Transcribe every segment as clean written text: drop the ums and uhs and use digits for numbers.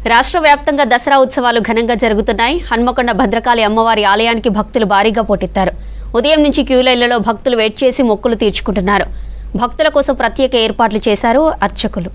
రాష్ట్ర వ్యాప్తంగా దసరా ఉత్సవాలు ఘనంగా జరుగుతున్నాయి. హన్మకొండ భద్రకాళి అమ్మవారి ఆలయానికి భక్తులు భారీగా పోటెత్తారు. ఉదయం నుంచి క్యూ లైన్లలో భక్తులు వెయిట్ చేసి మొక్కులు తీర్చుకుంటున్నారు. భక్తుల కోసం ప్రత్యేక ఏర్పాట్లు చేశారు అర్చకులు.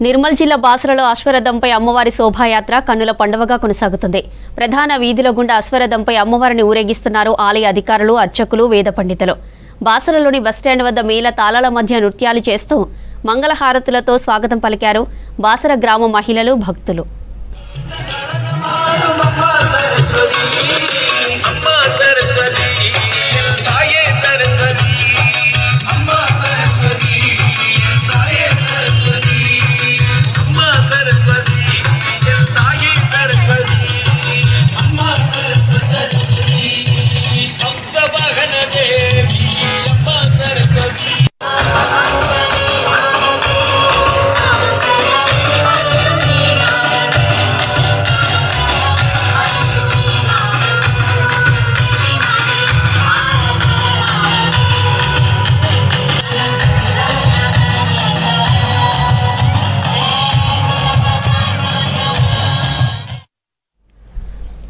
నిర్మల్ జిల్లా బాసరలో అశ్వరథంపై అమ్మవారి శోభాయాత్ర కన్నుల పండువగా కొనసాగుతుంది. ప్రధాన వీధుల గుండా అశ్వరథంపై అమ్మవారిని ఊరేగిస్తున్నారు ఆలయ అధికారులు, అర్చకులు, వేద పండితులు. బాసరలోని బస్టాండ్ వద్ద మేళ తాళాల మధ్య నృత్యాలు చేస్తూ మంగళహారతులతో స్వాగతం పలికారు బాసర గ్రామ మహిళలు, భక్తులు.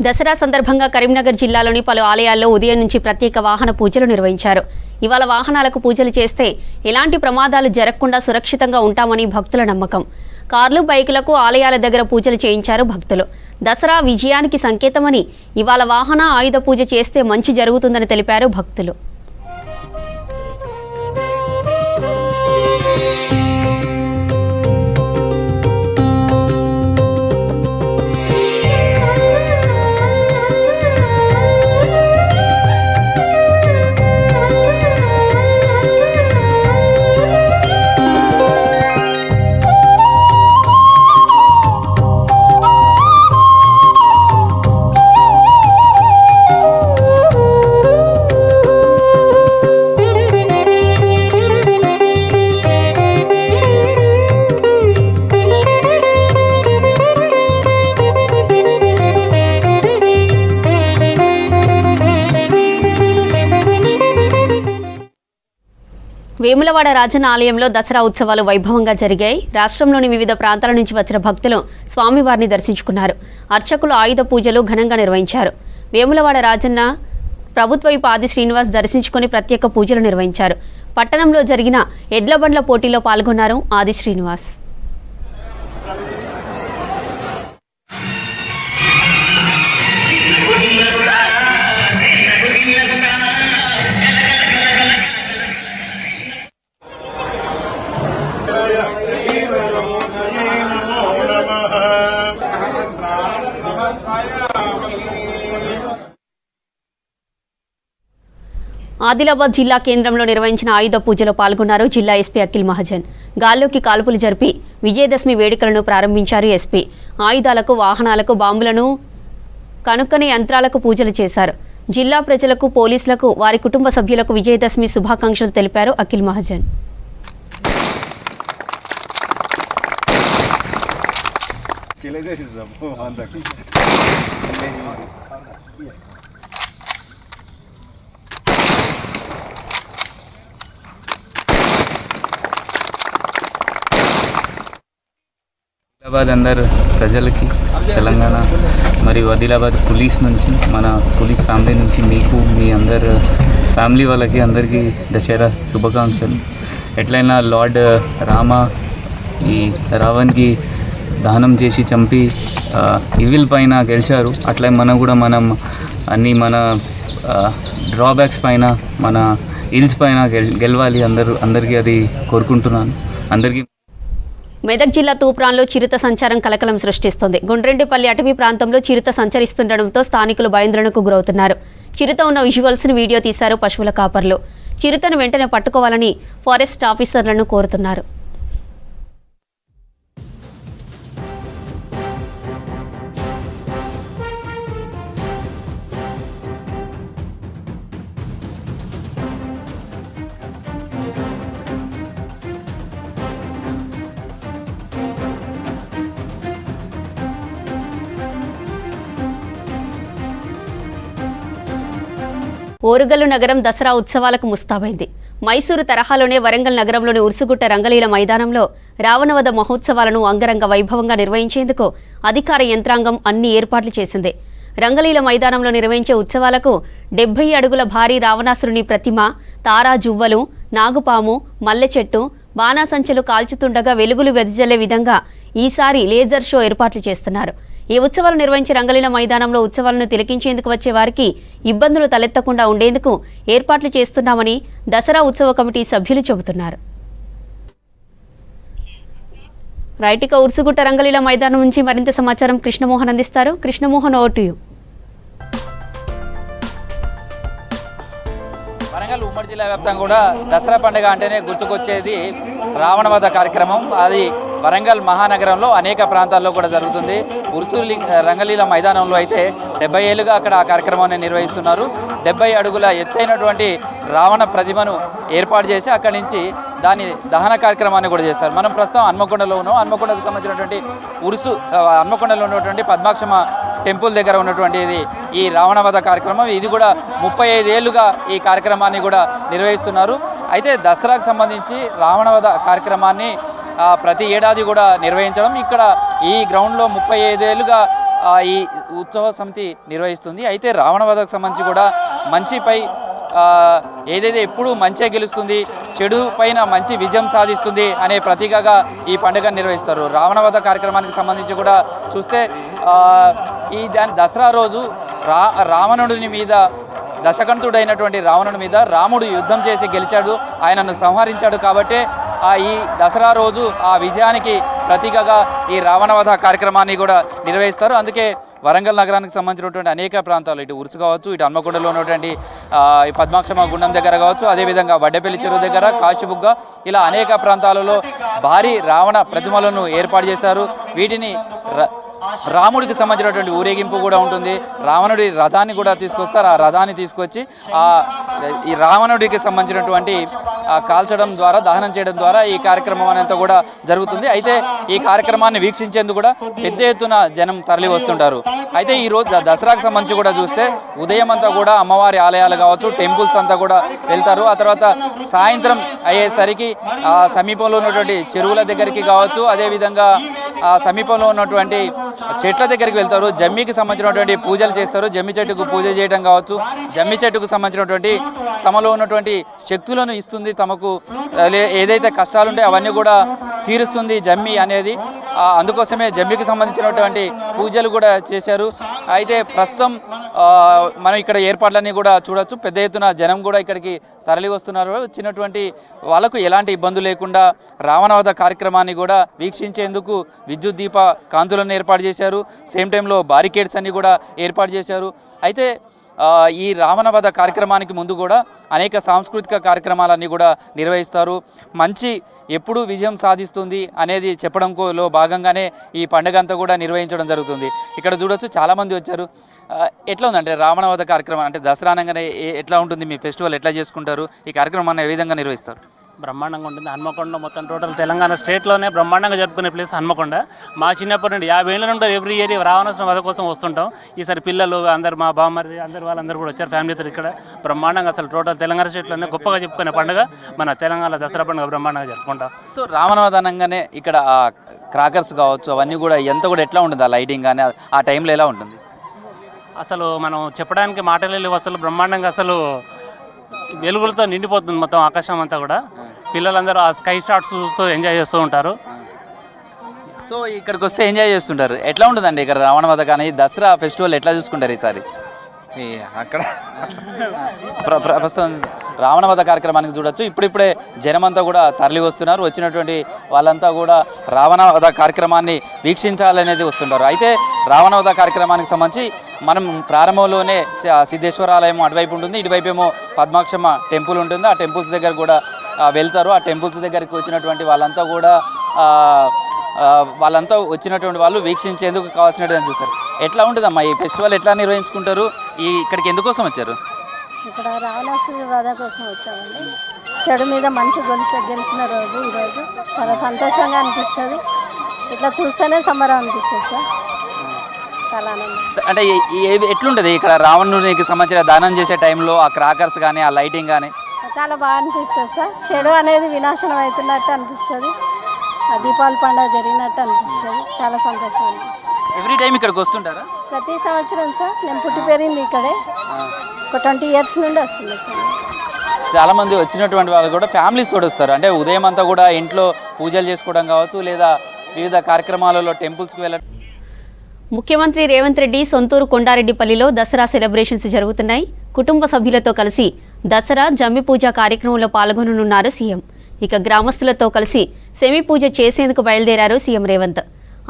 దసరా సందర్భంగా కరీంనగర్ జిల్లాలోని పలు ఆలయాల్లో ఉదయం నుంచి ప్రత్యేక వాహన పూజలు నిర్వహించారు. ఇవాళ వాహనాలకు పూజలు చేస్తే ఎలాంటి ప్రమాదాలు జరగకుండా సురక్షితంగా ఉంటామని భక్తుల నమ్మకం. కార్లు, బైకులకు ఆలయాల దగ్గర పూజలు చేయించారు భక్తులు. దసరా విజయానికి సంకేతమని ఇవాళ వాహన ఆయుధ పూజ చేస్తే మంచి జరుగుతుందని తెలిపారు భక్తులు. వేములవాడ రాజన్న ఆలయంలో దసరా ఉత్సవాలు వైభవంగా జరిగాయి. రాష్ట్రంలోని వివిధ ప్రాంతాల నుంచి వచ్చిన భక్తులు స్వామివారిని దర్శించుకున్నారు. అర్చకులు ఆయుధ పూజలు ఘనంగా నిర్వహించారు. వేములవాడ రాజన్న ప్రభుత్వైపు ఆది శ్రీనివాస్ దర్శించుకుని ప్రత్యేక పూజలు నిర్వహించారు. పట్టణంలో జరిగిన ఎడ్ల బండ్ల పోటీలో పాల్గొన్నారు ఆది శ్రీనివాస్. ఆదిలాబాద్ జిల్లా కేంద్రంలో నిర్వహించిన ఆయుధ పూజలో పాల్గొన్నారు జిల్లా ఎస్పీ అఖిల్ మహాజన్. గాల్లోకి కాల్పులు జరిపి విజయదశమి వేడుకలను ప్రారంభించారు ఎస్పీ. ఆయుధాలకు, వాహనాలకు, బాంబులను కనుక్కని యంత్రాలకు పూజలు చేశారు. జిల్లా ప్రజలకు, పోలీసులకు, వారి కుటుంబ సభ్యులకు విజయదశమి శుభాకాంక్షలు తెలిపారు అఖిల్ మహాజన్. ఆదిలాబాద్ అందరు ప్రజలకి, తెలంగాణ మరియు ఆదిలాబాద్ పోలీస్ నుంచి, మన పోలీస్ ఫ్యామిలీ నుంచి మీకు, మీ అందరు ఫ్యామిలీ వాళ్ళకి అందరికీ దసరా శుభాకాంక్షలు. ఎట్లయినా లార్డ్ రామ ఈ రావణ్కి దహనం చేసి చంపి ఈవిల్ పైన గెలిచారు. అట్లా మనం అన్ని మన డ్రాబ్యాక్స్ పైన, మన హిల్స్ పైన గెలవాలి. అందరికీ అది కోరుకుంటున్నాను. అందరికీ. మెదక్ జిల్లా తూప్రాన్లో చిరుత సంచారం కలకలం సృష్టిస్తోంది. గుండ్రెండిపల్లి అటవీ ప్రాంతంలో చిరుత సంచరిస్తుండటంతో స్థానికులు భయాందోళనకు గురవుతున్నారు. చిరుత ఉన్న విజువల్స్ను వీడియో తీశారు పశువుల కాపర్లు. చిరుతను వెంటనే పట్టుకోవాలని ఫారెస్ట్ ఆఫీసర్లను కోరుతున్నారు. ఓరుగల్లు నగరం దసరా ఉత్సవాలకు ముస్తాబైంది. మైసూరు తరహాలోనే వరంగల్ నగరంలోని ఉర్సుగుట్ట రంగలీల మైదానంలో రావణవధ మహోత్సవాలను అంగరంగ వైభవంగా నిర్వహించేందుకు అధికార యంత్రాంగం అన్ని ఏర్పాట్లు చేసింది. రంగలీల మైదానంలో నిర్వహించే ఉత్సవాలకు 70 అడుగుల భారీ రావణాసురుని ప్రతిమ, తారా జువ్వలు, నాగుపాము, మల్లె చెట్టు, బాణాసంచలు కాల్చుతుండగా వెలుగులు వెదజల్లే విధంగా ఈసారి లేజర్ షో ఏర్పాట్లు చేస్తున్నారు. ఈ ఉత్సవాలు నిర్వహించే రంగలీల మైదానంలో ఉత్సవాలను తిలకించేందుకు వచ్చే వారికి ఇబ్బందులు తలెత్తకుండా ఉండేందుకు ఏర్పాట్లు చేస్తున్నామని దసరా ఉత్సవ కమిటీ సభ్యులు చెబుతున్నారు. రైటిక ఉర్సుగుట్ట రంగలీల మైదానం నుంచి మరింత సమాచారం కృష్ణమోహన్ అందిస్తారు. Krishnamohan, over to you. Warangal ఉమ్మడి జిల్లా వ్యాప్తంగా కూడా దసరా పండుగ అంటేనే గుర్తుకొచ్చేది రావణవధ కార్యక్రమం. అది వరంగల్ మహానగరంలో అనేక ప్రాంతాల్లో కూడా జరుగుతుంది. ఉర్సూలి రంగలీల మైదానంలో అయితే 70 ఏళ్ళుగా అక్కడ ఆ కార్యక్రమాన్ని నిర్వహిస్తున్నారు. 70 అడుగుల ఎత్తైనటువంటి రావణ ప్రతిమను ఏర్పాటు చేసి అక్కడి నుంచి దాని దహన కార్యక్రమాన్ని కూడా చేస్తారు. మనం ప్రస్తుతం హన్మకొండలో ఉన్నాం. హన్మకొండకు సంబంధించినటువంటి హన్మకొండలో ఉన్నటువంటి పద్మాక్షమ టెంపుల్ దగ్గర ఉన్నటువంటి ఈ రావణవధ కార్యక్రమం. ఇది కూడా 35 ఏళ్ళుగా ఈ కార్యక్రమాన్ని కూడా నిర్వహిస్తున్నారు. అయితే దసరాకు సంబంధించి రావణవధ కార్యక్రమాన్ని ప్రతి ఏడాది కూడా నిర్వహించడం ఇక్కడ ఈ గ్రౌండ్లో 35 ఏళ్ళుగా ఈ ఉత్సవ సమితి నిర్వహిస్తుంది. అయితే రావణవధకు సంబంధించి కూడా మంచిపై ఏదైతే ఎప్పుడూ మంచే గెలుస్తుంది, చెడు పైన మంచి విజయం సాధిస్తుంది అనే ప్రతీకగా ఈ పండుగను నిర్వహిస్తారు. రావణవధ కార్యక్రమానికి సంబంధించి కూడా చూస్తే దాని దసరా రోజు రావణుడిని మీద, దశకంఠుడైనటువంటి రావణుడి మీద రాముడు యుద్ధం చేసి గెలిచాడు, ఆయనను సంహరించాడు. కాబట్టి ఈ దసరా రోజు ఆ విజయానికి ప్రతీకగా ఈ రావణవధ కార్యక్రమాన్ని కూడా నిర్వహిస్తారు. అందుకే వరంగల్ నగరానికి సంబంధించినటువంటి అనేక ప్రాంతాలు, ఇటు ఉరుసు కావచ్చు, ఇటు హన్మకొండలో ఉన్నటువంటి ఈ పద్మాక్షమ గుండం దగ్గర కావచ్చు, అదేవిధంగా వడ్డేపల్లి చెరువు దగ్గర, కాశీబుగ్గ, ఇలా అనేక ప్రాంతాలలో భారీ రావణ ప్రతిమలను ఏర్పాటు చేశారు. వీటిని రాముడికి సంబంధించినటువంటి ఊరేగింపు కూడా ఉంటుంది. రావణుడి రథాన్ని కూడా తీసుకొస్తారు. ఆ రథాన్ని తీసుకొచ్చి ఈ రావణుడికి సంబంధించినటువంటి కాల్చడం ద్వారా, దహనం చేయడం ద్వారా ఈ కార్యక్రమం అంతా కూడా జరుగుతుంది. అయితే ఈ కార్యక్రమాన్ని వీక్షించేందుకు కూడా పెద్ద ఎత్తున జనం తరలి వస్తుంటారు. అయితే ఈ రోజు దసరాకు సంబంధించి కూడా చూస్తే ఉదయం అంతా కూడా అమ్మవారి ఆలయాలు కావచ్చు, టెంపుల్స్ అంతా కూడా వెళ్తారు. ఆ తర్వాత సాయంత్రం అయ్యేసరికి సమీపంలో ఉన్నటువంటి చెరువుల దగ్గరికి కావచ్చు, అదేవిధంగా సమీపంలో ఉన్నటువంటి చెట్ల దగ్గరికి వెళ్తారు. జమ్మికి సంబంధించినటువంటి పూజలు చేస్తారు. జమ్మి చెట్టుకు పూజ చేయడం కావచ్చు, జమ్మి చెట్టుకు సంబంధించినటువంటి తమలో ఉన్నటువంటి శక్తులను ఇస్తుంది, తమకు ఏదైతే కష్టాలుంటే అవన్నీ కూడా తీరుస్తుంది జమ్మి అనేది. అందుకోసమే జమ్మికి సంబంధించినటువంటి పూజలు కూడా చేశారు. అయితే ప్రస్తుతం మనం ఇక్కడ ఏర్పాట్లన్నీ కూడా చూడొచ్చు. పెద్ద ఎత్తున జనం కూడా ఇక్కడికి తరలి వస్తున్నారు. వచ్చినటువంటి వాళ్ళకు ఎలాంటి ఇబ్బంది లేకుండా రావణవధ కార్యక్రమాన్ని కూడా వీక్షించేందుకు విద్యుత్ దీప కాంతులను ఏర్పాటు చేశారు. సేమ్ టైంలో బారికేడ్స్ అన్ని కూడా ఏర్పాటు చేశారు. అయితే ఈ రావణవధ కార్యక్రమానికి ముందు కూడా అనేక సాంస్కృతిక కార్యక్రమాలన్నీ కూడా నిర్వహిస్తారు. మంచి ఎప్పుడు విజయం సాధిస్తుంది అనేది చెప్పడంలో భాగంగానే ఈ పండుగ అంతా కూడా నిర్వహించడం జరుగుతుంది. ఇక్కడ చూడొచ్చు చాలామంది వచ్చారు. ఎట్లా ఉందంటే రావణవధ కార్యక్రమం అంటే దసరా అనగానే ఎట్లా ఉంటుంది? మీ ఫెస్టివల్ ఎట్లా చేసుకుంటారు? ఈ కార్యక్రమాన్ని ఏ విధంగా నిర్వహిస్తారు? బ్రహ్మాండంగా ఉంటుంది. హన్మకొండ మొత్తం టోటల్ తెలంగాణ స్టేట్లోనే బ్రహ్మాండంగా జరుపుకునే ప్లేస్ హన్మకొండ. మా చిన్నప్పటి నుండి 50 ఏళ్ళ నుండి ఎవ్రీ ఇయర్ రావణాసుర వధ కోసం వస్తుంటాం. ఈసారి పిల్లలు అందరు మా బామ్మది అందరు వాళ్ళందరూ కూడా వచ్చారు ఫ్యామిలీతో. ఇక్కడ బ్రహ్మాండంగా అసలు టోటల్ తెలంగాణ స్టేట్లోనే గొప్పగా చెప్పుకునే పండుగ మన తెలంగాణ దసరా పండుగ బ్రహ్మాండంగా జరుపుకుంటాం. సో రావణవధ అనగానే ఇక్కడ క్రాకర్స్ కావచ్చు అవన్నీ కూడా ఎంత కూడా ఎట్లా ఉంటుంది, ఆ లైటింగ్ కానీ ఆ టైంలో ఎలా ఉంటుంది? అసలు మనం చెప్పడానికి మాటలే లేవు. అసలు బ్రహ్మాండంగా అసలు వెలుగులతో నిండిపోతుంది మొత్తం ఆకాశం అంతా కూడా. పిల్లలందరూ ఆ స్కై షాట్స్ చూస్తూ ఎంజాయ్ చేస్తూ ఉంటారు. సో ఇక్కడికి వస్తే ఎంజాయ్ చేస్తుంటారు. ఎట్లా ఉంటుందండి ఇక్కడ రావణవధ కానీ దసరా ఫెస్టివల్ ఎట్లా చూసుకుంటారు ఈసారి? అక్కడ ప్రస్తుతం రావణవధ కార్యక్రమానికి చూడొచ్చు. ఇప్పుడిప్పుడే జనమంతా కూడా తరలి వస్తున్నారు. వచ్చినటువంటి వాళ్ళంతా కూడా రావణవధ కార్యక్రమాన్ని వీక్షించాలనేది వస్తుంటారు. అయితే రావణవధ కార్యక్రమానికి సంబంధించి మనం ప్రారంభంలోనే సిద్ధేశ్వర ఆలయం అటువైపు ఉంటుంది, ఇటువైపు ఏమో పద్మాక్షమ్మ టెంపుల్ ఉంటుంది. ఆ టెంపుల్స్ దగ్గర కూడా వెళ్తారు. ఆ టెంపుల్స్ దగ్గరికి వచ్చినటువంటి వాళ్ళంతా కూడా వచ్చినటువంటి వాళ్ళు వీక్షించేందుకు కావాల్సినట్టు చూస్తారు. ఎట్లా ఉంటుందమ్మా ఈ ఫెస్టివల్, ఎట్లా నిర్వహించుకుంటారు? ఇక్కడికి ఎందుకోసం వచ్చారు? ఇక్కడ రావణాసురుడి వధ కోసం వచ్చామండి. చెడు మీద మంచి గెలిచిన రోజు ఈరోజు. చాలా సంతోషంగా అనిపిస్తుంది. ఇట్లా చూస్తేనే సంబరం అనిపిస్తుంది సార్. చాలా ఆనందం. అంటే ఎట్లుంటుంది ఇక్కడ రావణునికి సంబంధించిన దానం చేసే టైంలో ఆ క్రాకర్స్ కానీ ఆ లైటింగ్ కానీ? చాలా బాగా అనిపిస్తుంది సార్. చెడు అనేది వినాశనం అవుతున్నట్టు అనిపిస్తుంది. ఆ దీపావళి పండుగ జరిగినట్టు అనిపిస్తుంది. చాలా సంతోషం అనిపిస్తుంది. ఎవ్రీ టైం ఇక్కడికి వస్తుంటారా? ప్రతి సంవత్సరం సార్. నేను పుట్టి పెరిగింది ఇక్కడే. ఒక 20 years నుండి వస్తుంది సార్. చాలామంది వచ్చినటువంటి వాళ్ళు కూడా ఫ్యామిలీస్ తోడు వస్తారు. అంటే ఉదయం అంతా కూడా ఇంట్లో పూజలు చేసుకోవడం కావచ్చు, లేదా వివిధ కార్యక్రమాలలో టెంపుల్స్కి వెళ్ళడం. ముఖ్యమంత్రి రేవంత్ రెడ్డి సొంతూరు కొండారెడ్డిపల్లిలో దసరా సెలబ్రేషన్స్ జరుగుతున్నాయి. కుటుంబ సభ్యులతో కలిసి దసరా జమ్మి పూజ కార్యక్రమంలో పాల్గొననున్నారు సీఎం. ఇక గ్రామస్తులతో కలిసి సెమీ పూజ చేసేందుకు బయలుదేరారు సీఎం రేవంత్.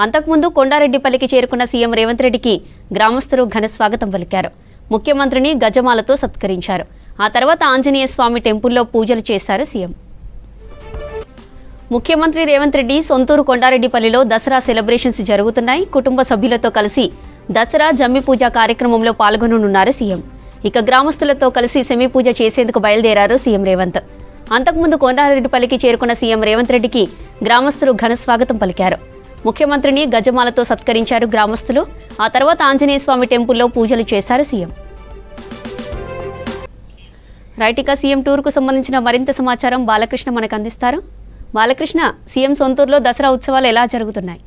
అంతకుముందు కొండారెడ్డిపల్లికి చేరుకున్న సీఎం రేవంత్ రెడ్డికి గ్రామస్తులు ఘన స్వాగతం పలికారు. ముఖ్యమంత్రిని గజమాలతో సత్కరించారు. ఆ తర్వాత ఆంజనేయ స్వామి టెంపుల్లో పూజలు చేశారు సీఎం. ముఖ్యమంత్రి రేవంత్ రెడ్డి సొంతూరు కొండారెడ్డిపల్లిలో దసరా సెలబ్రేషన్స్ జరుగుతున్నాయి. కుటుంబ సభ్యులతో కలిసి దసరా జమ్మి పూజ కార్యక్రమంలో పాల్గొననున్నారు సీఎం. ఇక గ్రామస్తులతో కలిసి సెమీ పూజ చేసేందుకు బయలుదేరారు సీఎం రేవంత్. అంతకుముందు కొండారెడ్డిపల్లికి చేరుకున్న సీఎం రేవంత్ రెడ్డికి గ్రామస్తులు ఘన స్వాగతం పలికారు. ముఖ్యమంత్రిని గజమాలతో సత్కరించారు గ్రామస్తులు. ఆ తర్వాత ఆంజనేయ స్వామి టెంపుల్లో పూజలు చేశారు సీఎం. రైటిక సీఎం టూర్కు సంబంధించిన మరింత సమాచారం బాలకృష్ణ మనకు అందిస్తారు. బాలకృష్ణ, సీఎం సొంతూరులో దసరా ఉత్సవాలు ఎలా జరుగుతున్నాయి?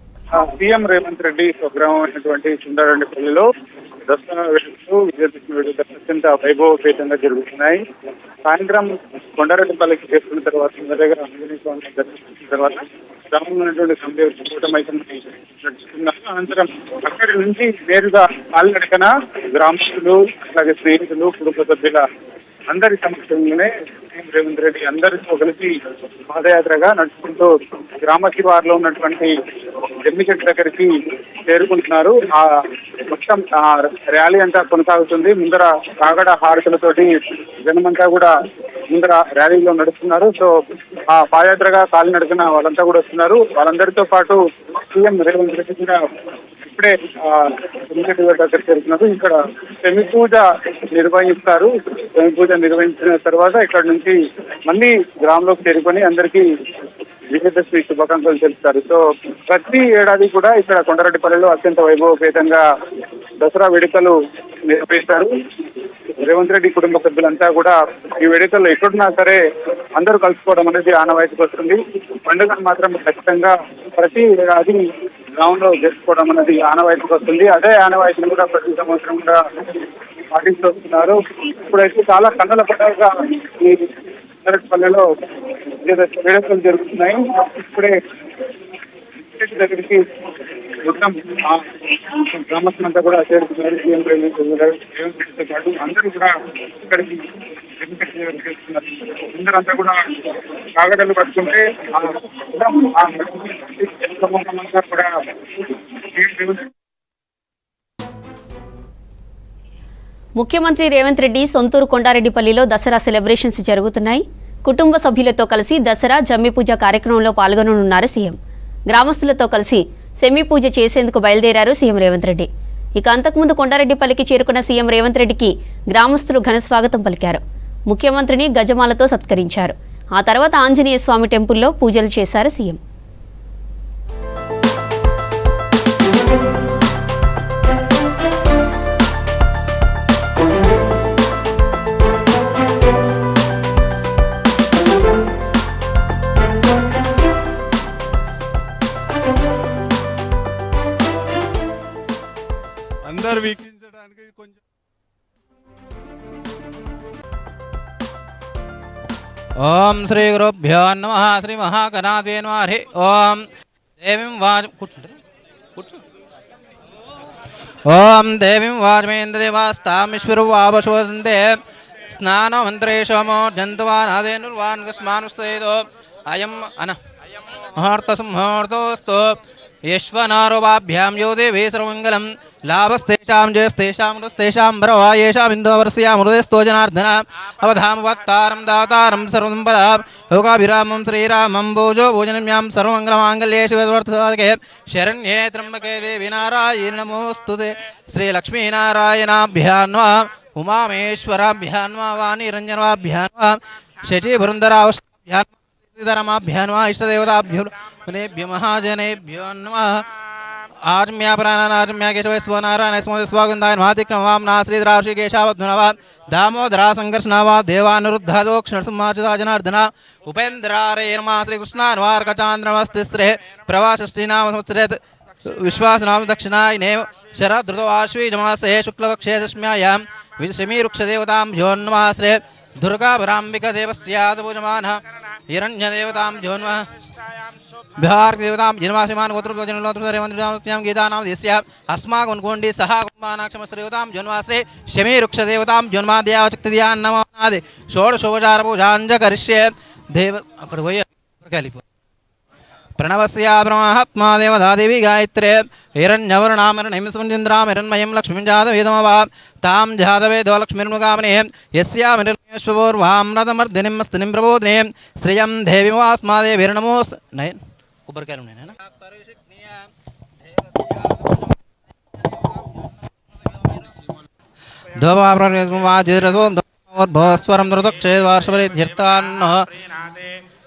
సీఎం రేవంత్ రెడ్డి స్వగ్రామం అయినటువంటి కొండారెడ్డిపల్లిలో దసరా వేడుకలు విజయదశమి వేడుకలు అత్యంత వైభవపేతంగా జరుగుతున్నాయి. సాయంత్రం కొండారెడ్డిపల్లికి చేరుకున్న తర్వాత మొదటగా ఆంజనేయ స్వామిని దర్శించిన తర్వాత గ్రామంలో ఉన్నటువంటి సభ్యులు కూటమైతుంది నడుచుకున్నారు. అనంతరం అక్కడి నుంచి నేరుగా కాలినడకన గ్రామస్తులు, అలాగే స్నేహితులు, కుటుంబ సభ్యుల అందరి సమక్షంలోనే సీఎం రేవంత్ రెడ్డి అందరితో కలిసి పాదయాత్రగా నడుచుకుంటూ గ్రామ శివారులో ఉన్నటువంటి జమ్మి చెట్టు దగ్గరికి చేరుకుంటున్నారు. ఆ మొత్తం ర్యాలీ అంతా కొనసాగుతుంది. ముందర కాగడ హారతులతోటి జనమంతా కూడా ముందర ర్యాలీలో నడుస్తున్నారు. సో ఆ పాదయాత్రగా కాలినడకన వాళ్ళంతా కూడా వస్తున్నారు. వాళ్ళందరితో పాటు సీఎం రేవంత్ రెడ్డి కూడా ఇప్పుడే దగ్గర చేరుతున్నారు. ఇక్కడ సెమి పూజ నిర్వహిస్తారు. సెమి పూజ నిర్వహించిన తర్వాత ఇక్కడ నుంచి మళ్ళీ గ్రామంలోకి చేరుకొని అందరికీ విజయదశమి శుభాకాంక్షలు తెలుపుతారు. సో ప్రతి ఏడాది కూడా ఇక్కడ కొండారెడ్డిపల్లిలో అత్యంత వైభవపేతంగా దసరా వేడుకలు నిర్వహిస్తారు. రేవంత్ రెడ్డి కుటుంబ సభ్యులంతా కూడా ఈ వేడుకల్లో ఎక్కడున్నా సరే అందరూ కలుసుకోవడం అనేది ఆనవాయితీకి వస్తుంది. పండుగను మాత్రం ఖచ్చితంగా ప్రతి ఏడాది గ్రౌండ్ లో జరుపుకోవడం అనేది ఆనవాయితీకి వస్తుంది. అదే ఆనవాయితీని కూడా ప్రతి సంవత్సరం కూడా పాటిస్తూ వస్తున్నారు. ఇప్పుడైతే చాలా కన్నుల పండుగగా ఈ కొండారెడ్డిపల్లిలో వేడుకలు జరుగుతున్నాయి. ఇప్పుడే దగ్గరికి మొత్తం గ్రామస్తులంతా కూడా చేరుతున్నారు. సీఎం రేవంత్ రెడ్డితో పాటు అందరూ కూడా ఇక్కడికి చేస్తున్నారు. అందరంతా కూడా కాగడలు పట్టుకుంటే కూడా ముఖ్యమంత్రి రేవంత్ రెడ్డి సొంతూరు కొండారెడ్డిపల్లిలో దసరా సెలబ్రేషన్స్ జరుగుతున్నాయి. కుటుంబ సభ్యులతో కలిసి దసరా జమ్మి పూజ కార్యక్రమంలో పాల్గొననున్నారు సీఎం. గ్రామస్తులతో కలిసి సెమీ పూజ చేసేందుకు బయలుదేరారు సీఎం రేవంత్ రెడ్డి. ఇక అంతకుముందు కొండారెడ్డిపల్లికి చేరుకున్న సీఎం రేవంత్ రెడ్డికి గ్రామస్తులు ఘన స్వాగతం పలికారు. ముఖ్యమంత్రిని గజమాలతో సత్కరించారు. ఆ తర్వాత ఆంజనేయ స్వామి టెంపుల్లో పూజలు చేశారు సీఎం. అందరు వీక్షించడానికి కొంచెం ఓం శ్రీ గురుభ్యో నమః శ్రీ మహాగణాధిపతయే నమః హరి ఓం దేవీం వాచ కూర్చుంటారు కూర్చో ఓం దేవీం వాచమేంద్రదేవాస్తామీశ్వరవావశోదంతే స్నానమంత్రేషమో జంతువాన్ ఆదేనుర్వాన్ కస్మానుస్తేదో అయం అన ముహూర్తసుముహూర్తోస్తు యశ్వనారోపాభ్యాం యో దేవే సర్వమంగళం లాభస్తేషాం జయస్తేషాం మృతస్తేషాం భరవా యేషాం ఇందోవర్స్యాం హృదయస్థో జనార్దన అవధామవత్తారం దాతారం సర్వసంపదా లోకాభిరామం శ్రీరామం భోజో భోజనమ్యాం సర్వమంగళమాంగళ్యే శివవర్తసాధకే శరణ్యే త్ర్యంబకే దేవి నారాయణి నమోస్తుతే శ్రీలక్ష్మీనారాయణాభ్యాం నమః ఉమామేశ్వరాభ్యాం నమః వాణిరంజనాభ్యాం నమః శచీపురందరాభ్యాం ధర్మాభ్యాం నమః ఇష్టదేవతాభ్యో మునేభ్యో మహాజనేభ్యో నమః आजम्या प्राणानाजम्या केशव स्वनारायण स्वागंधाय महातिक्रमवामना श्रीधराशिकेशावध्नवा दामोदरा संघर्षणावा देवानुरुद्धादोक्षणसम्माचिता जनार्दना उपेन्द्रारेर्मा श्रीकृष्णान्वार्कचान्द्रमस्तिस्त्रे प्रवासष्टिनाम संवत्सरेत् विश्वासनाम दक्षिणायने शरदृतो आश्वीजमासे शुक्लपक्षे दशम्यायां शमीरुक्षदेवतां ज्योन्नमाश्रे दुर्गाभराम्बिकदेवस्यात् पूजमानः हिरण्यदेवतां ज्योन्नमः बिहार देवतां जन्माश्रीमान गोत्रोजनलोत्रम गीतानां देस्या अस्माकं कोण्डी सहा कुम्भानाक्षमस्त्रेवतां जन्माश्रे शमीरुक्षदेवतां जन्माद्यावचक्तिद्यां नमोनादि षोडशोपचार पूजाञ्च करिष्ये देव अక్కడ పోయి प्रणवस्य ब्रह्मात्मा देवता देवी गायत्रे हिरण्यवर्णामरणिं सुमञ्चन्द्रामहिरण्मयं लक्ष्मीं जातवेदमवा तां जातवेदो लक्ष्मीर्मुगामने यस्यामृतमेश्वरोर्वाम्रतमर्दिनीं मस्तिनीं प्रबोधिनीं श्रियं देवीमास्मादेवीर्नमोस् नयन కొబ్బరికాయలు ఉన్నాయి నా ధోస్వరం దృదక్షేవార్షవరిధ్యర్థాన్న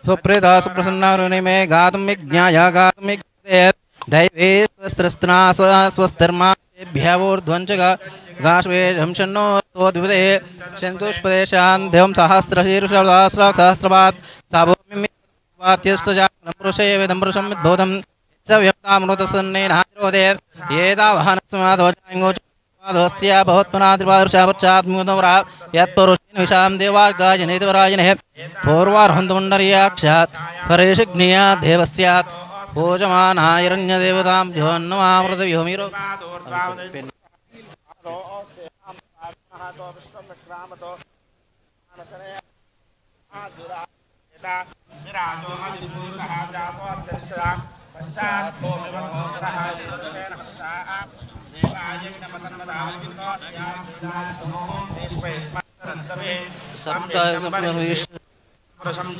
సుప్రీత సుప్రసన్నారుని మే గాతుం విజ్ఞాయ గాతుం విజ్ఞే దైవే స్వస్త్రస్త్నా స్వస్తిర్మాభ్యవోర్ధ్వంచ గాశ్వేషంషన్నో తోద్విదే శంతుష్పదేశాన్ దేవం సహస్రశీర్షసహస్రపాత్ సాభూమి वात्यस्तजापुरुषे वेदं विद्बोधं स व्यक्तामृतसन्नेनारोदे येदावहनस्मादोजाङ्गोचस्य भवत्मनाद्रिपादृशापश्चात्मुदवरा यत्परुषेण विशां देवार्गाजनेतवराजने पूर्वार्हन्तमुण्डर्याक्षात् परेशग्निया देवस्यात् पूजमानायरण्यदेवतां ज्योन्नमामृतव्योमिरो विराजो अधिपुरुषः जातो अध्यक्षः पश्चात् भूमिवर्धोरः देवसेन पश्चात् देवाय विनमतन्मदावचिन्तो स्यासीदास्तमोदेश्वैस्मरन्तवे पुरुषं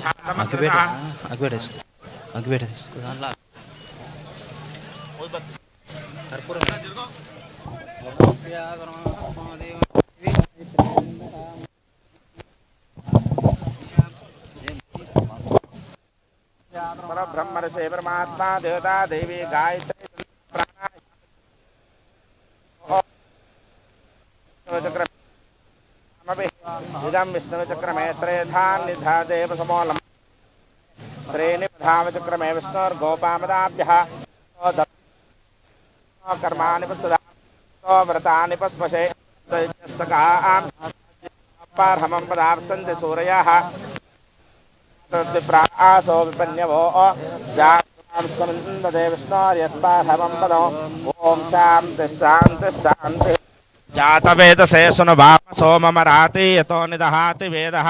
ब्रह्मर्षे परमात्मा देवता देवी गायत्री इदं विष्णुचक्रमे त्रेधान्निधा देवसमोलम् त्रीनिधामचक्रमे विष्णोर्गोपामदाभ्यः कर्माणि पश्यदा व्रतानि पस्पशे पार्हमं पदार्थन्ति सूरयाः आसो विपन्यवो जाते विष्णोर्यस्पाहमं पदो ओम शांति शांति शांति जातवेदसे सुनभाव सोममराति यतो निदहाति वेदः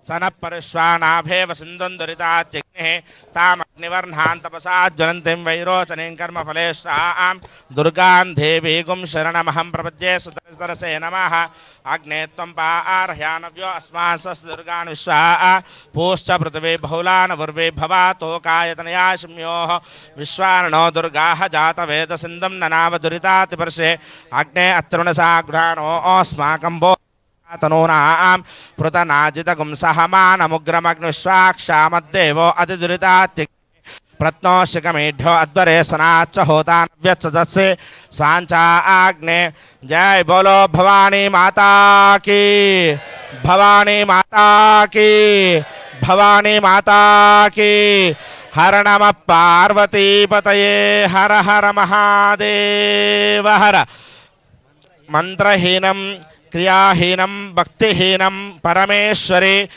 सनः परिश्वानाभेव सिन्धुं दुरितात्यग्निः तामग्निवर्णान् तपसा ज्वलन्तीं वैरोचनीं कर्मफलेश्रां दुर्गां देवीगुं शरणमहं प्रपद्ये सुतरसे नमः अग्ने त्वं पार्ह्यानव्यो अस्मान् स्वस्य दुर्गान् विश्वा पूश्च पृथिवी बहुलान् वर्वे भवातोकायतनया शिम्योः विश्वार्णो दुर्गाः जातवेदसिन्धुं ननाव दुरितातिपर्षे अग्ने अत्रुणसाग्राणो अस्माकं भो तनूनां पृतनाजितगुं सहमानमुग्रमग्निश्वाक्षामद्देवो अतिदुरितात्य प्रत्नोशिकमेढ्यो अध्वरे सनाच्च होतान्यच्चदस्से स्वाञ्चा आग्ने। जय बोलो भवानी माता की, भवानी माता की, भवानी माता की। हर नमः पार्वतीपतये हर हर महादेव हर। मंत्रहीनं क्रियाहीनं भक्तिहीनं परमेश्वरी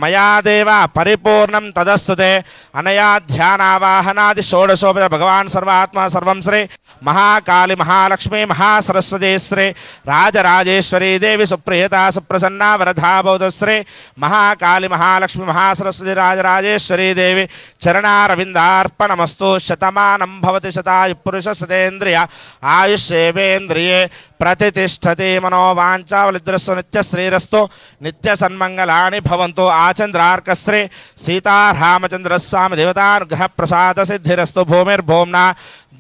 मया देव परिपूर्णं तदस्तुते। अनया ध्यानावाहनादि षोडशोपचार भगवान् सर्वात्मा सर्वं श्री महाकाली महालक्ष्मी महासरस्वती श्री राजराजेश्वरी देवी सुप्रियता सुप्रसन्ना वरदा भवतु श्री महाकाली महालक्ष्मी महासरस्वती राजराजेश्वरी देवी चरणारविन्दार्पणमस्तु। शतमानं भवति शतायुः पुरुषः शतेन्द्रिय आयुष्येवेन्द्रिये प्रतिष्ठति। मनोवाञ्छावलिद्रस्तु नित्यश्रीरस्तु नित्यसन्मङ्गलानि भवन्तु। आचन्द्रार्कश्री सीतारामचन्द्रस्वामी देवतानुग्रह प्रसाद सिद्धिरस्तु। भूमिर्भूम्ना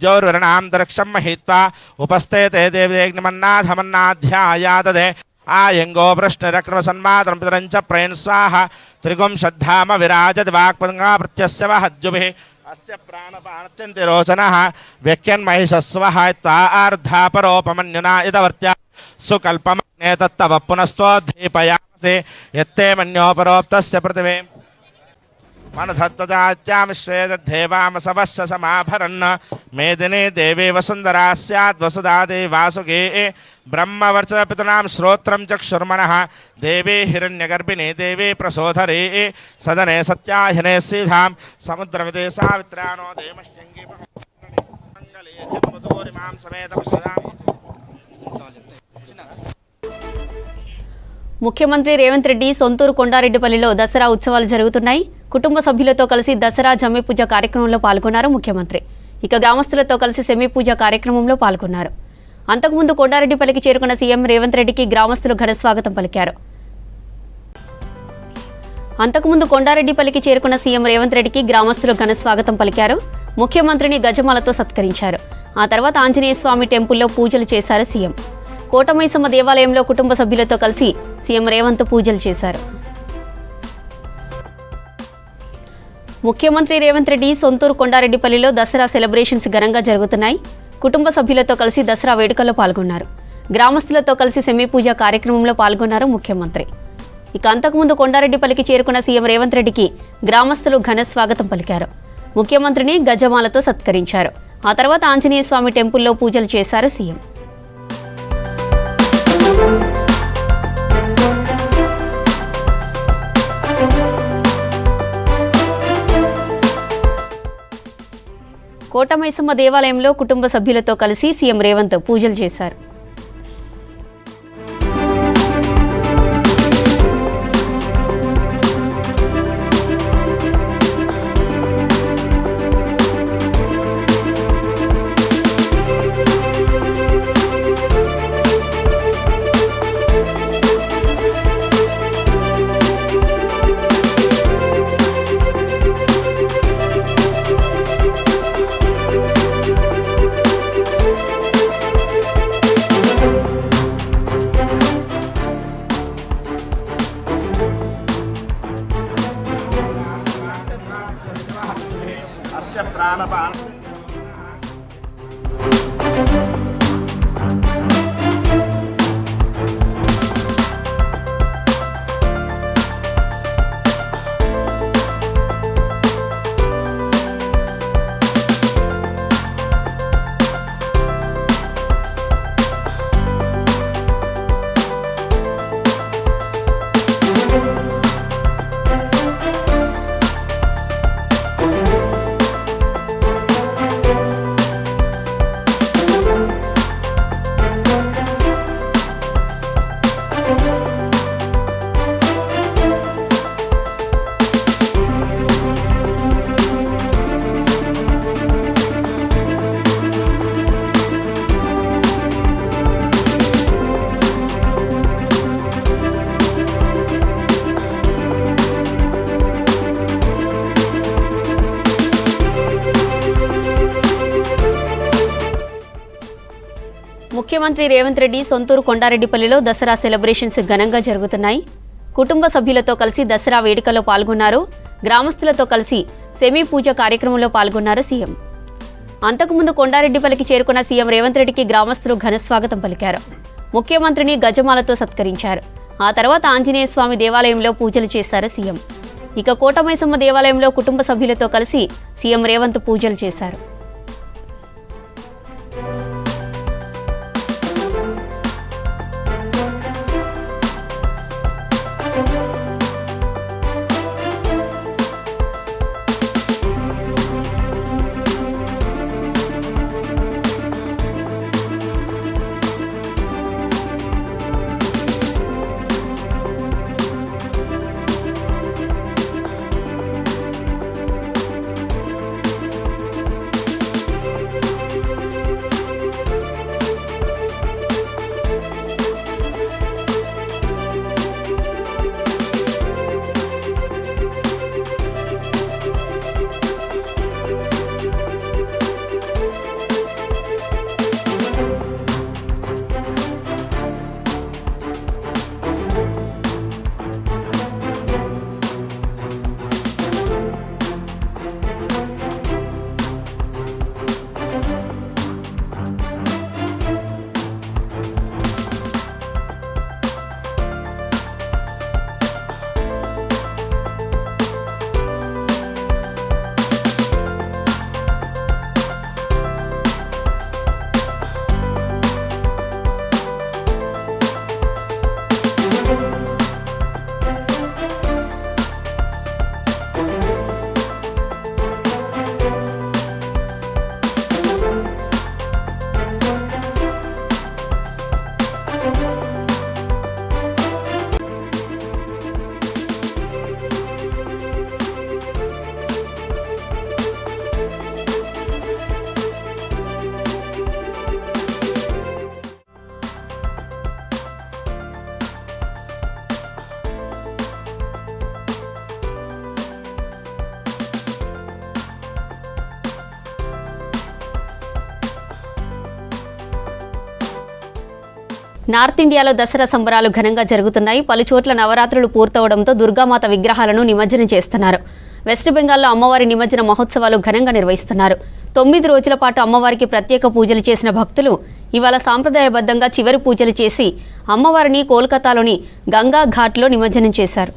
ज्योर्वरणान्तरिक्षं महित्वा उपस्थे ते देवदेग्निमन्नाथमन्नाध्यायातदे आयंगो प्रश्नरक्रमसन्मातरं पितरं च प्रयन् स्वाहा। त्रिगुं श्रद्धाम विराजति वाक्पदङ्गा प्रत्यस्य वहज्जुभिः अस्य प्राणपानत्यन्ति रोचनः व्यक्यन्महिषस्वः तार्धापरोपमन्युना इदवर्त्या सुकल्पमग्ने तत्तव पुनस्त्वोद्धीपयामसि यत्ते मन्योपरोक्तस्य पृथिवे मनधत्तदाच्यामिश्वेदेवामसवस्य समाभरन्। मेदिनी देवी वसुन्धरा स्यात् वसुधा देवी वासुकी। ब्रह्मवर्चपितॄणां श्रोत्रं चक्षुर्मणः देवी हिरण्यगर्भिणी देवी प्रसोधरी। सदने सत्याहिने सीधां समुद्रमिते सावित्राणो देमह्यङ्गी मंगले समेत ముఖ్యమంత్రి రేవంత్ రెడ్డి సొంతూరు కొండారెడ్డిపల్లిలో దసరా ఉత్సవాలు జరుగుతున్నాయి. కుటుంబ సభ్యులతో కలిసి దసరా జమ్మి పూజ కార్యక్రమంలో పాల్గొన్నారు ముఖ్యమంత్రి. ఇక గ్రామస్తులతో కలిసి సెమీ పూజ కార్యక్రమంలో పాల్గొన్నారు. అంతకుముందు కొండారెడ్డిపల్లికి చేరుకున్న సీఎం రేవంత్ రెడ్డికి గ్రామస్తులు ఘన స్వాగతం పలికారు. ముఖ్యమంత్రిని గజమాలతో సత్కరించారు. ఆ తర్వాత ఆంజనేయ స్వామి టెంపుల్లో పూజలు చేశారు సీఎం. కోటమైసమ్మ దేవాలయంలో కుటుంబ సభ్యులతో కలిసి సీఎం రేవంత్ పూజలు చేశారు. ముఖ్యమంత్రి రేవంత్ రెడ్డి సొంతూరు కొండారెడ్డిపల్లిలో దసరా సెలబ్రేషన్స్ ఘనంగా జరుగుతున్నాయి. కుటుంబ సభ్యులతో కలిసి దసరా వేడుకల్లో పాల్గొన్నారు. గ్రామస్తులతో కలిసి సెమీ పూజ కార్యక్రమంలో పాల్గొన్నారు ముఖ్యమంత్రి. ఇక అంతకుముందు కొండారెడ్డిపల్లికి చేరుకున్న సీఎం రేవంత్ రెడ్డికి గ్రామస్తులు ఘన స్వాగతం పలికారు. ముఖ్యమంత్రిని గజమాలతో సత్కరించారు. ఆ తర్వాత ఆంజనేయ స్వామి టెంపుల్లో పూజలు చేశారు సీఎం. కోటమైసమ్మ దేవాలయంలో కుటుంబ సభ్యులతో కలిసి సీఎం రేవంత్ పూజలు చేశారు. ముఖ్యమంత్రి రేవంత్ రెడ్డి సొంతూరు కొండారెడ్డిపల్లిలో దసరా సెలబ్రేషన్స్ ఘనంగా జరుగుతున్నాయి. కుటుంబ సభ్యులతో కలిసి దసరా వేడుకల్లో పాల్గొన్నారు. గ్రామస్తులతో కలిసి సెమీ పూజ కార్యక్రమంలో పాల్గొన్నారు సీఎం. అంతకుముందు కొండారెడ్డిపల్లికి చేరుకున్న సీఎం రేవంత్ రెడ్డికి గ్రామస్తులు ఘనస్వాగతం పలికారు. ముఖ్యమంత్రిని గజమాలతో సత్కరించారు. ఆ తర్వాత ఆంజనేయ స్వామి దేవాలయంలో పూజలు చేశారు సీఎం. ఇక కోటమైసమ్మ దేవాలయంలో కుటుంబ సభ్యులతో కలిసి సీఎం రేవంత్ పూజలు చేశారు. నార్త్ ఇండియాలో దసరా సంబరాలు ఘనంగా జరుగుతున్నాయి. పలుచోట్ల నవరాత్రులు పూర్తవడంతో దుర్గామాత విగ్రహాలను నిమజ్జనం చేస్తున్నారు. వెస్ట్ బెంగాల్లో అమ్మవారి నిమజ్జన మహోత్సవాలు ఘనంగా నిర్వహిస్తున్నారు. 9 రోజుల పాటు అమ్మవారికి ప్రత్యేక పూజలు చేసిన భక్తులు ఇవాళ సాంప్రదాయబద్ధంగా చివరి పూజలు చేసి అమ్మవారిని కోల్కతాలోని గంగా ఘాట్లో నిమజ్జనం చేశారు.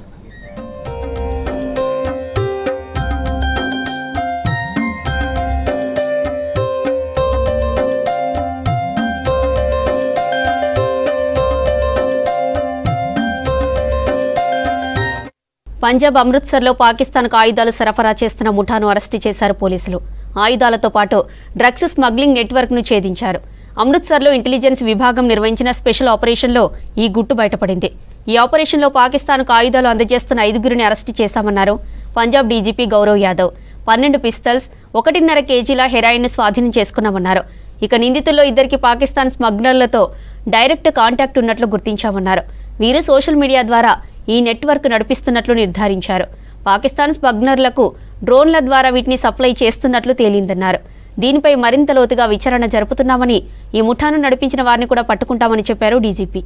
పంజాబ్ అమృత్సర్లో పాకిస్తాన్కు ఆయుధాలు సరఫరా చేస్తున్న ముఠాను అరెస్టు చేశారు పోలీసులు. ఆయుధాలతో పాటు డ్రగ్స్ స్మగ్లింగ్ నెట్వర్క్ను ఛేదించారు. అమృత్సర్లో ఇంటెలిజెన్స్ విభాగం నిర్వహించిన స్పెషల్ ఆపరేషన్లో ఈ గుట్టు బయటపడింది. ఈ ఆపరేషన్లో పాకిస్తాన్కు ఆయుధాలు అందజేస్తున్న 5గురిని అరెస్టు చేశామన్నారు పంజాబ్ డీజీపీ గౌరవ్ యాదవ్. 12 పిస్తల్స్, 1.5 కేజీల హెరాయిన్ స్వాధీనం చేసుకున్నామన్నారు. ఇక నిందితుల్లో 2కి పాకిస్తాన్ స్మగ్లర్లతో డైరెక్ట్ కాంటాక్ట్ ఉన్నట్లు గుర్తించామన్నారు. వీరు సోషల్ మీడియా ద్వారా ఈ నెట్వర్క్ నడిపిస్తున్నట్లు నిర్ధారించారు. పాకిస్తాన్ స్మగ్లర్లకు డ్రోన్ల ద్వారా వీటిని సప్లై చేస్తున్నట్లు తేలిందన్నారు. దీనిపై మరింత లోతుగా విచారణ జరుపుతున్నామని, ఈ ముఠాను నడిపించిన వారిని కూడా పట్టుకుంటామని చెప్పారు డీజీపీ.